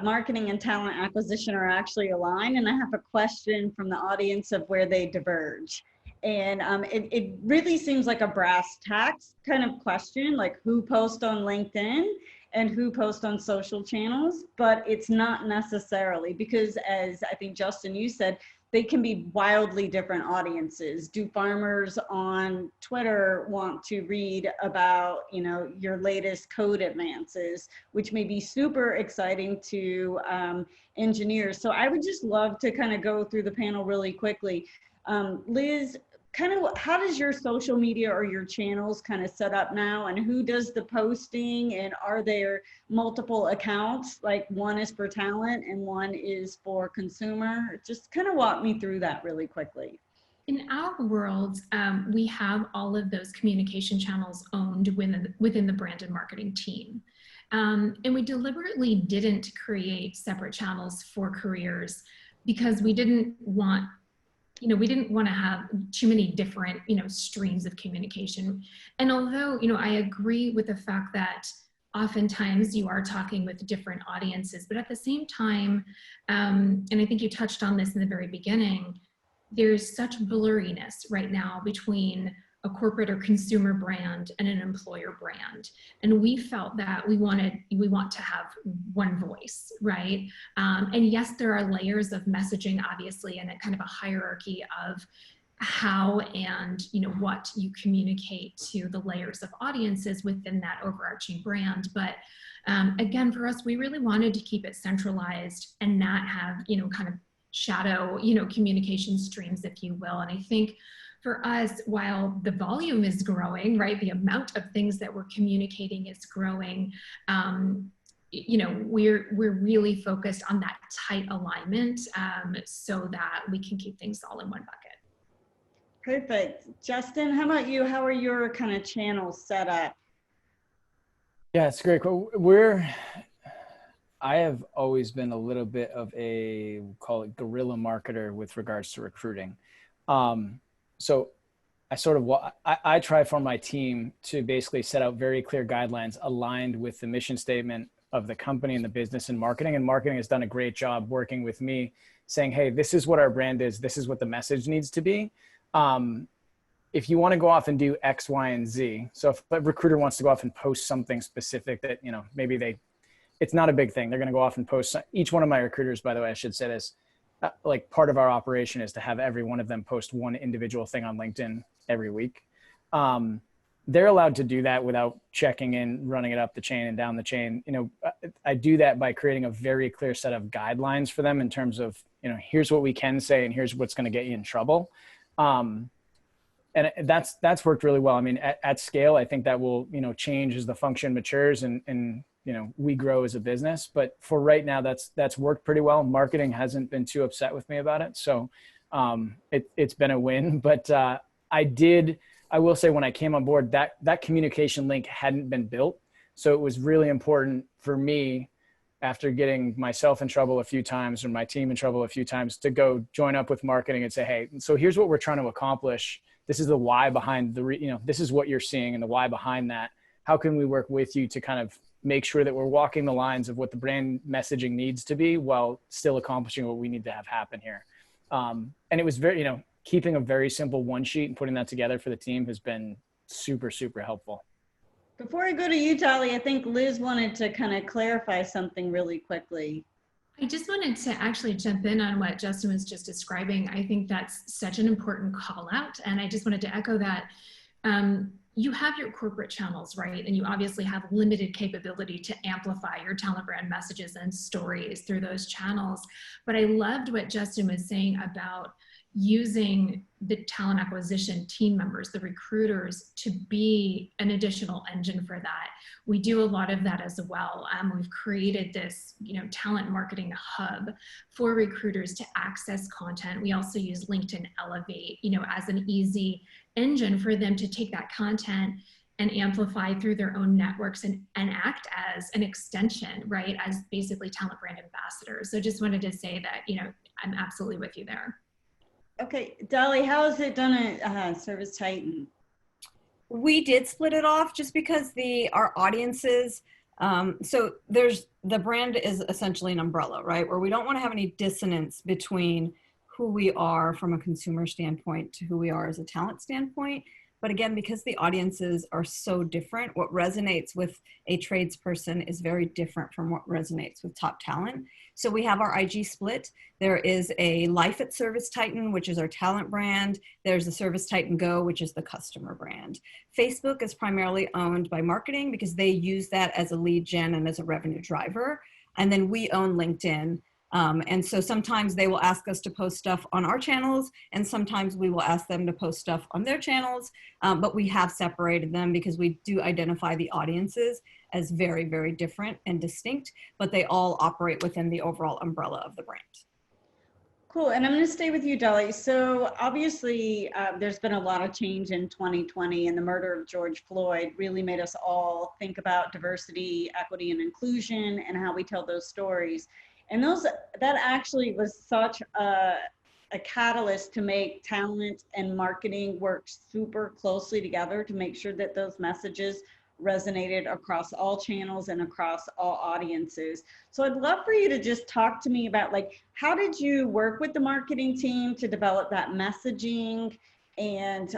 [SPEAKER 1] marketing and talent acquisition are actually aligned, and I have a question from the audience of where they diverge. And it really seems like a brass tacks kind of question, like who posts on LinkedIn and who posts on social channels, but it's not necessarily, because as I think Justin, you said, they can be wildly different audiences. Do farmers on Twitter want to read about, you know, your latest code advances, which may be super exciting to engineers? So I would just love to kind of go through the panel really quickly. Liz, kind of how does your social media or your channels kind of set up now, and who does the posting, and are there multiple accounts, like one is for talent and one is for consumer? Just kind of walk me through that really quickly.
[SPEAKER 4] In our world, we have all of those communication channels owned within the brand and marketing team. And we deliberately didn't create separate channels for careers because we didn't want to have too many different, streams of communication. And although, I agree with the fact that oftentimes you are talking with different audiences, but at the same time, and I think you touched on this in the very beginning, there's such blurriness right now between a corporate or consumer brand and an employer brand. And we felt that we want to have one voice, right? And yes, there are layers of messaging, obviously, and a kind of a hierarchy of how and what you communicate to the layers of audiences within that overarching brand. But again, for us, we really wanted to keep it centralized and not have, kind of shadow, communication streams, if you will. And I think for us, while the volume is growing, right, the amount of things that we're communicating is growing, we're really focused on that tight alignment so that we can keep things all in one bucket.
[SPEAKER 1] Perfect. Justin, how about you? How are your kind of channels set up?
[SPEAKER 2] Yeah, it's great. I have always been a little bit of a, we'll call it guerrilla marketer with regards to recruiting. So I try for my team to basically set out very clear guidelines aligned with the mission statement of the company and the business and marketing has done a great job working with me saying, hey, this is what our brand is. This is what the message needs to be. If you want to go off and do X, Y, and Z, so if a recruiter wants to go off and post something specific that, you know, maybe it's not a big thing. They're going to go off and post. Each one of my recruiters, by the way, I should say this, like part of our operation is to have every one of them post one individual thing on LinkedIn every week. They're allowed to do that without checking in, running it up the chain and down the chain. You know, I do that by creating a very clear set of guidelines for them in terms of, you know, here's what we can say and here's what's going to get you in trouble. And that's worked really well. I mean, at scale, I think that will, you know, change as the function matures and you know, we grow as a business. But for right now, that's worked pretty well. Marketing hasn't been too upset with me about it, so it's been a win. But I will say when I came on board, that communication link hadn't been built, so it was really important for me, after getting myself in trouble a few times or my team in trouble a few times, to go join up with marketing and say, hey, so here's what we're trying to accomplish. This is the why behind this is what you're seeing and the why behind that. How can we work with you to kind of make sure that we're walking the lines of what the brand messaging needs to be while still accomplishing what we need to have happen here. And it was very, you know, keeping a very simple one sheet and putting that together for the team has been super, super helpful.
[SPEAKER 1] Before I go to you, Dolly, I think Liz wanted to kind of clarify something really quickly.
[SPEAKER 4] I just wanted to actually jump in on what Justin was just describing. I think that's such an important call out. And I just wanted to echo that. You have your corporate channels, right? And you obviously have limited capability to amplify your talent brand messages and stories through those channels. But I loved what Justin was saying about using the talent acquisition team members, the recruiters, to be an additional engine for that. We do a lot of that as well. We've created this, you know, talent marketing hub for recruiters to access content. We also use LinkedIn Elevate, you know, as an easy engine for them to take that content and amplify through their own networks and act as an extension, right? As basically talent brand ambassadors. So just wanted to say that, you know, I'm absolutely with you there.
[SPEAKER 1] Okay, Dolly, how is it done at Service Titan?
[SPEAKER 3] We did split it off just because our audiences, so the brand is essentially an umbrella, right? Where we don't want to have any dissonance between who we are from a consumer standpoint to who we are as a talent standpoint. But again, because the audiences are so different, what resonates with a tradesperson is very different from what resonates with top talent. So we have our IG split. There is a Life at Service Titan, which is our talent brand. There's the Service Titan Go, which is the customer brand. Facebook is primarily owned by marketing because they use that as a lead gen and as a revenue driver. And then we own LinkedIn. And so sometimes they will ask us to post stuff on our channels, and sometimes we will ask them to post stuff on their channels, but we have separated them because we do identify the audiences as very, very different and distinct, but they all operate within the overall umbrella of the brand.
[SPEAKER 1] Cool, and I'm going to stay with you, Dolly. So obviously there's been a lot of change in 2020, and the murder of George Floyd really made us all think about diversity, equity, and inclusion and how we tell those stories. And that actually was such a catalyst to make talent and marketing work super closely together to make sure that those messages resonated across all channels and across all audiences. So I'd love for you to just talk to me about, like, how did you work with the marketing team to develop that messaging? And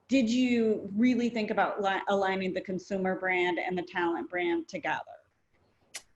[SPEAKER 1] did you really think about aligning the consumer brand and the talent brand together?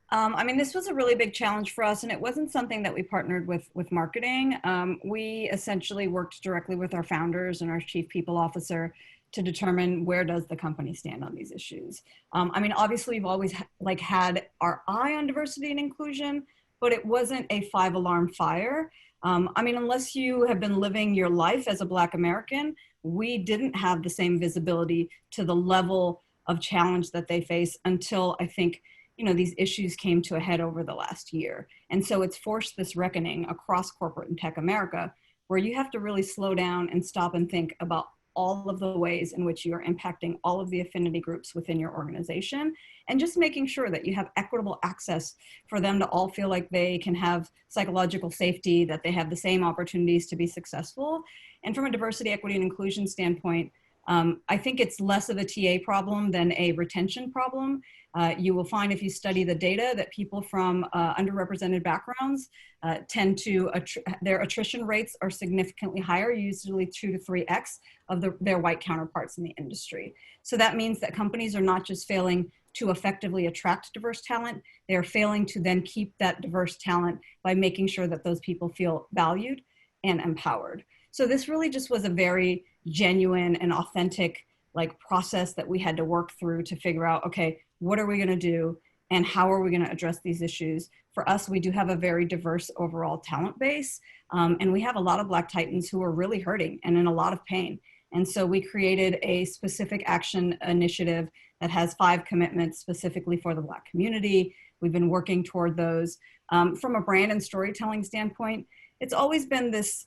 [SPEAKER 3] I mean, this was a really big challenge for us, and it wasn't something that we partnered with marketing. We essentially worked directly with our founders and our chief people officer to determine where does the company stand on these issues. I mean, obviously, we've always had our eye on diversity and inclusion, but it wasn't a 5-alarm fire. I mean, unless you have been living your life as a Black American, we didn't have the same visibility to the level of challenge that they face until, I think, you know, these issues came to a head over the last year. And so it's forced this reckoning across corporate and tech America, where you have to really slow down and stop and think about all of the ways in which you are impacting all of the affinity groups within your organization, and just making sure that you have equitable access for them to all feel like they can have psychological safety, that they have the same opportunities to be successful. And from a diversity, equity, and inclusion standpoint, I think it's less of a TA problem than a retention problem. You will find if you study the data that people from underrepresented backgrounds tend to, their attrition rates are significantly higher, usually 2 to 3x of their white counterparts in the industry. So that means that companies are not just failing to effectively attract diverse talent, they are failing to then keep that diverse talent by making sure that those people feel valued and empowered. So this really just was a very genuine and authentic process that we had to work through to figure out, okay, what are we going to do and how are we going to address these issues? For us, we do have a very diverse overall talent base, and we have a lot of Black Titans who are really hurting and in a lot of pain. And so we created a specific action initiative that has 5 commitments specifically for the Black community. We've been working toward those. From a brand and storytelling standpoint, it's always been this,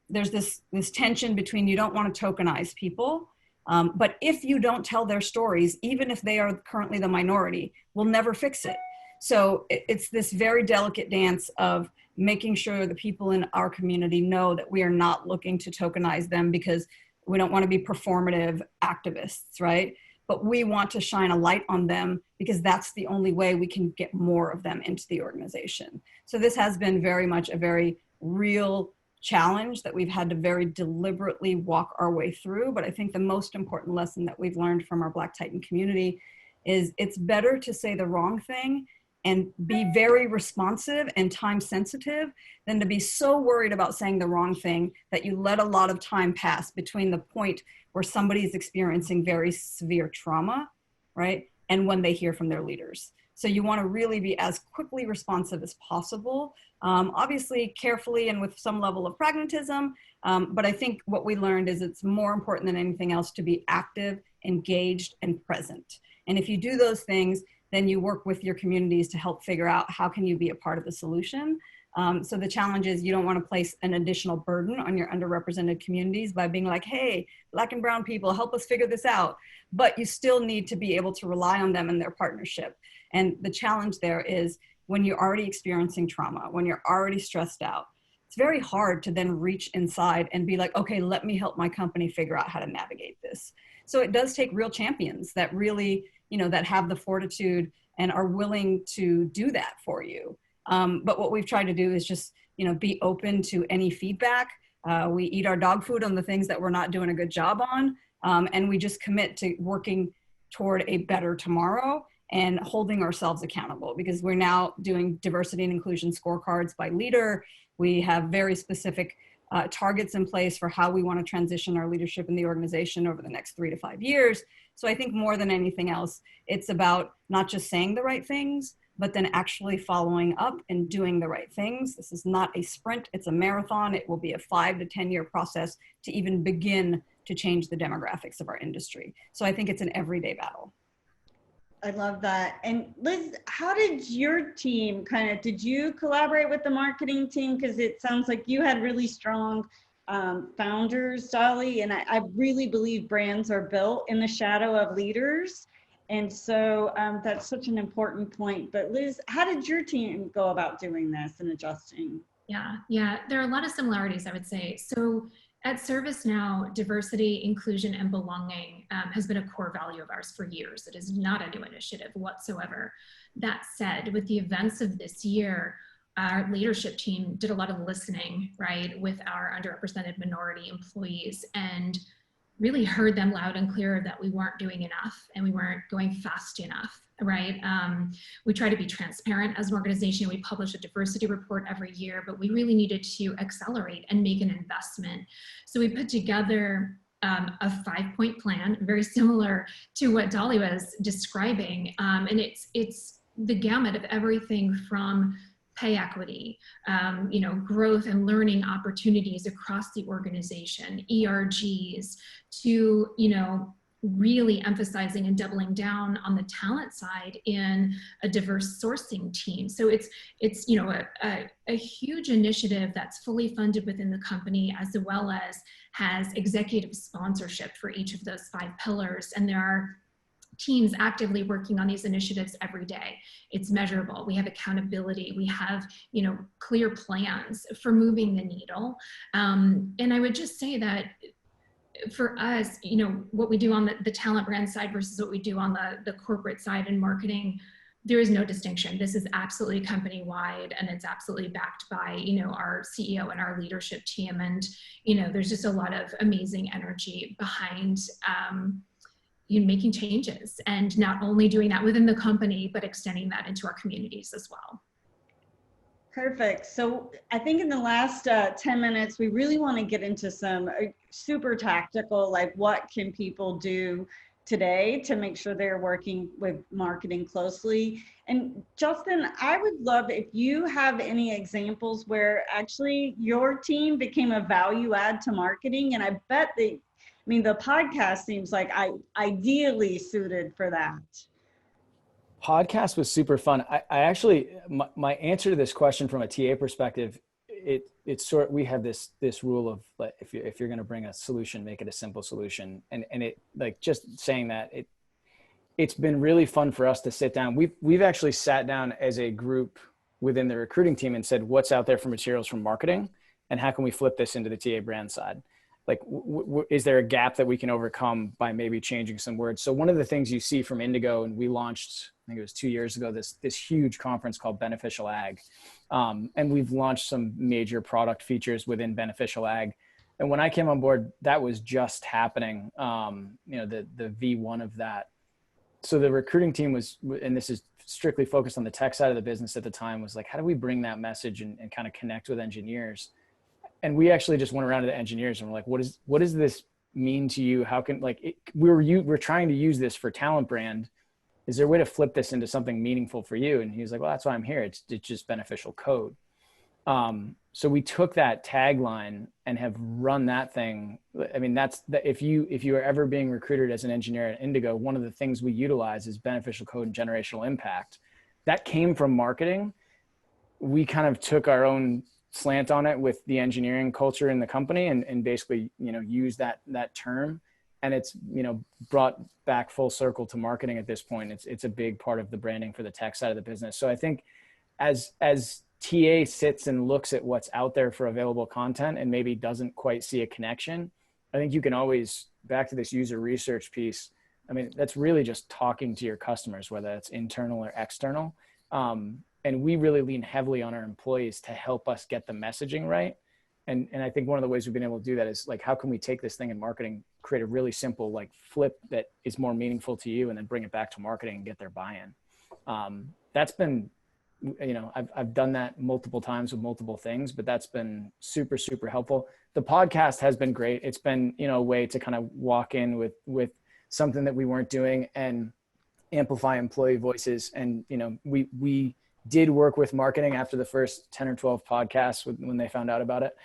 [SPEAKER 3] there's this tension between you don't want to tokenize people, but if you don't tell their stories, even if they are currently the minority, we'll never fix it. So it's this very delicate dance of making sure the people in our community know that we are not looking to tokenize them because we don't want to be performative activists, right? But we want to shine a light on them because that's the only way we can get more of them into the organization. So this has been very much a very real challenge that we've had to very deliberately walk our way through. But I think the most important lesson that we've learned from our Black Titan community is it's better to say the wrong thing and be very responsive and time sensitive than to be so worried about saying the wrong thing that you let a lot of time pass between the point where somebody is experiencing very severe trauma, right? And when they hear from their leaders. So you want to really be as quickly responsive as possible, obviously carefully and with some level of pragmatism. But I think what we learned is it's more important than anything else to be active, engaged, and present. And if you do those things, then you work with your communities to help figure out how can you be a part of the solution. So the challenge is you don't want to place an additional burden on your underrepresented communities by being like, hey, Black and brown people, help us figure this out. But you still need to be able to rely on them and their partnership. And the challenge there is when you're already experiencing trauma, when you're already stressed out, it's very hard to then reach inside and be like, okay, let me help my company figure out how to navigate this. So it does take real champions that really, that have the fortitude and are willing to do that for you. But what we've tried to do is just, be open to any feedback. We eat our dog food on the things that we're not doing a good job on. And we just commit to working toward a better tomorrow and holding ourselves accountable because we're now doing diversity and inclusion scorecards by leader. We have very specific targets in place for how we want to transition our leadership in the organization over the next 3 to 5 years. So I think more than anything else, it's about not just saying the right things, but then actually following up and doing the right things. This is not a sprint, it's a marathon. It will be a 5 to 10 year process to even begin to change the demographics of our industry. So I think it's an everyday battle.
[SPEAKER 1] I love that. And Liz, how did your team did you collaborate with the marketing team? Because it sounds like you had really strong founders, Dolly, and I really believe brands are built in the shadow of leaders. And so that's such an important point. But Liz, how did your team go about doing this and adjusting?
[SPEAKER 4] Yeah, there are a lot of similarities, I would say. So at ServiceNow, diversity, inclusion, and belonging has been a core value of ours for years. It is not a new initiative whatsoever. That said, with the events of this year, our leadership team did a lot of listening, right, with our underrepresented minority employees and really heard them loud and clear that we weren't doing enough and we weren't going fast enough, right? We try to be transparent as an organization. We publish a diversity report every year, but we really needed to accelerate and make an investment. So we put together a 5-point plan, very similar to what Dolly was describing. And it's the gamut of everything from pay equity, growth and learning opportunities across the organization, ERGs, to, really emphasizing and doubling down on the talent side in a diverse sourcing team. So it's a huge initiative that's fully funded within the company, as well as has executive sponsorship for each of those 5 pillars. And there are teams actively working on these initiatives every day. It's measurable. We have accountability. We have, clear plans for moving the needle. And I would just say that for us, what we do on the talent brand side versus what we do on the corporate side in marketing, there is no distinction. This is absolutely company-wide, and it's absolutely backed by, our CEO and our leadership team. And, there's just a lot of amazing energy behind making changes, and not only doing that within the company, but extending that into our communities as well.
[SPEAKER 1] Perfect. So I think in the last 10 minutes, we really want to get into some super tactical, like what can people do today to make sure they're working with marketing closely. And Justin, I would love if you have any examples where actually your team became a value add to marketing. And I bet the podcast seems like ideally suited for that.
[SPEAKER 2] Podcast was super fun. I actually, my answer to this question from a TA perspective, we have this rule of, like, if you're going to bring a solution, make it a simple solution. And it, like, just saying that, it's been really fun for us to sit down. We've actually sat down as a group within the recruiting team and said, what's out there for materials from marketing, and how can we flip this into the TA brand side? Like, is there a gap that we can overcome by maybe changing some words? So one of the things you see from Indigo, and we launched, I think it was 2 years ago, this huge conference called Beneficial Ag. And we've launched some major product features within Beneficial Ag. And when I came on board, that was just happening, the V1 of that. So the recruiting team was, and this is strictly focused on the tech side of the business at the time, was like, how do we bring that message and kind of connect with engineers? And we actually just went around to the engineers and we're like, what does this mean to you? How can, like, we're trying to use this for talent brand. Is there a way to flip this into something meaningful for you? And he was like, well, that's why I'm here. It's just beneficial code. So we took that tagline and have run that thing. I mean, if you are ever being recruited as an engineer at Indigo, one of the things we utilize is beneficial code and generational impact. That came from marketing. We kind of took our own slant on it with the engineering culture in the company and basically, use that term. And it's, brought back full circle to marketing at this point. It's a big part of the branding for the tech side of the business. So I think as TA sits and looks at what's out there for available content and maybe doesn't quite see a connection, I think you can always, back to this user research piece, I mean, that's really just talking to your customers, whether it's internal or external. And we really lean heavily on our employees to help us get the messaging right. And I think one of the ways we've been able to do that is, like, how can we take this thing in marketing, create a really simple, like, flip that is more meaningful to you, and then bring it back to marketing and get their buy-in. That's been, I've done that multiple times with multiple things, but that's been super, super helpful. The podcast has been great. It's been, a way to kind of walk in with something that we weren't doing and amplify employee voices. And, we did work with marketing after the first 10 or 12 podcasts when they found out about it.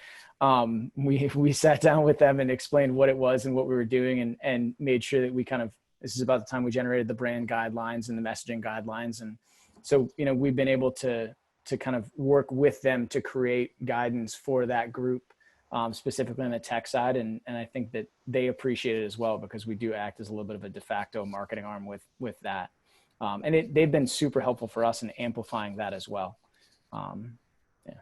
[SPEAKER 2] We sat down with them and explained what it was and what we were doing, and made sure that we this is about the time we generated the brand guidelines and the messaging guidelines. And so, we've been able to kind of work with them to create guidance for that group, specifically on the tech side. And I think that they appreciate it as well, because we do act as a little bit of a de facto marketing arm with that. And they've been super helpful for us in amplifying that as well. Yeah.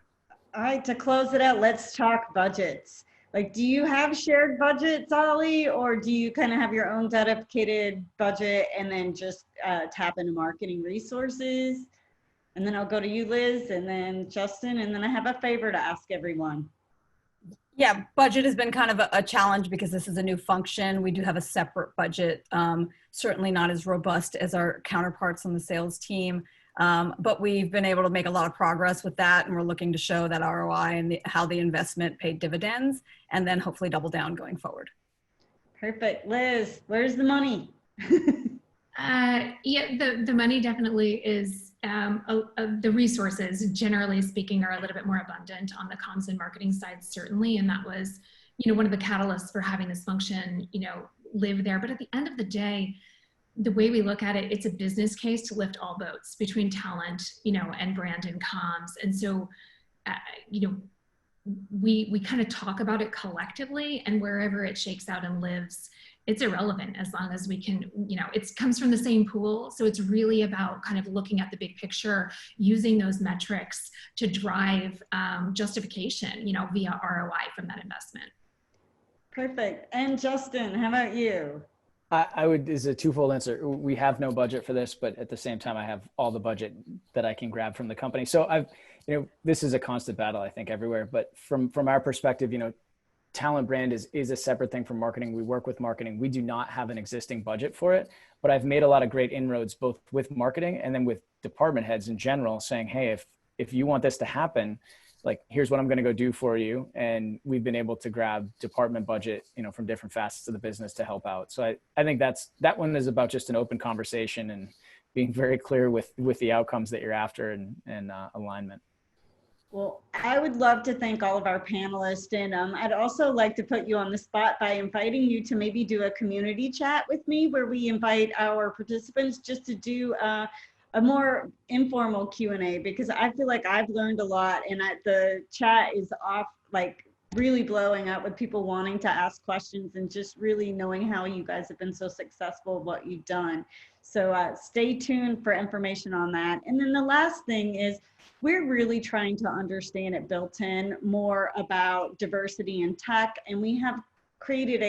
[SPEAKER 1] All right, to close it out, let's talk budgets. Like, do you have shared budgets, Ollie, or do you kind of have your own dedicated budget and then just tap into marketing resources? And then I'll go to you, Liz, and then Justin, and then I have a favor to ask everyone.
[SPEAKER 3] Yeah, budget has been kind of a challenge because this is a new function. We do have a separate budget, certainly not as robust as our counterparts on the sales team, but we've been able to make a lot of progress with that, and we're looking to show that ROI and how the investment paid dividends, and then hopefully double down going forward.
[SPEAKER 1] Perfect. Liz, where's the money?
[SPEAKER 4] Yeah, the money definitely is, the resources, generally speaking, are a little bit more abundant on the comms and marketing side, certainly. And that was, one of the catalysts for having this function, live there. But at the end of the day, the way we look at it, it's a business case to lift all boats between talent, and brand and comms. And so, we kind of talk about it collectively, and wherever it shakes out and lives, it's irrelevant as long as we can, it comes from the same pool. So it's really about kind of looking at the big picture, using those metrics to drive justification, via ROI from that investment.
[SPEAKER 1] Perfect. And Justin, how about you?
[SPEAKER 2] I would, is a twofold answer. We have no budget for this, but at the same time, I have all the budget that I can grab from the company. So this is a constant battle, I think, everywhere. But from our perspective, talent brand is a separate thing from marketing. We work with marketing. We do not have an existing budget for it, but I've made a lot of great inroads, both with marketing and then with department heads in general, saying, hey, if you want this to happen, like, here's what I'm going to go do for you. And we've been able to grab department budget, from different facets of the business to help out. So I think that one is about just an open conversation and being very clear with the outcomes that you're after and alignment.
[SPEAKER 1] Well, I would love to thank all of our panelists, and I'd also like to put you on the spot by inviting you to maybe do a community chat with me where we invite our participants just to do a more informal Q&A, because I feel like I've learned a lot, and the chat is off, like, really blowing up with people wanting to ask questions and just really knowing how you guys have been so successful, what you've done. So stay tuned for information on that. And then the last thing is, we're really trying to understand at Built In more about diversity in tech, and we have created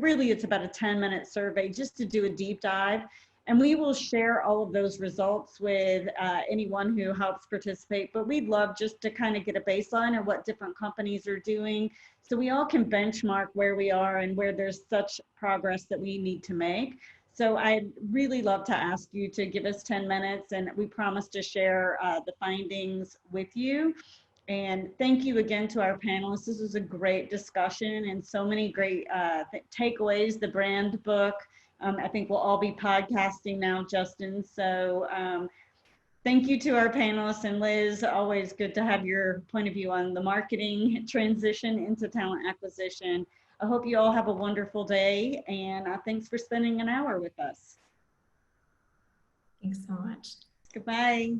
[SPEAKER 1] really, it's about a 10-minute survey just to do a deep dive. And we will share all of those results with anyone who helps participate. But we'd love just to kind of get a baseline of what different companies are doing, so we all can benchmark where we are and where there's such progress that we need to make. So I'd really love to ask you to give us 10 minutes, and we promise to share the findings with you. And thank you again to our panelists. This was a great discussion and so many great takeaways. The brand book, I think we'll all be podcasting now, Justin. So thank you to our panelists, and Liz, always good to have your point of view on the marketing transition into talent acquisition. I hope you all have a wonderful day, and thanks for spending an hour with us.
[SPEAKER 4] Thanks so much.
[SPEAKER 1] Goodbye.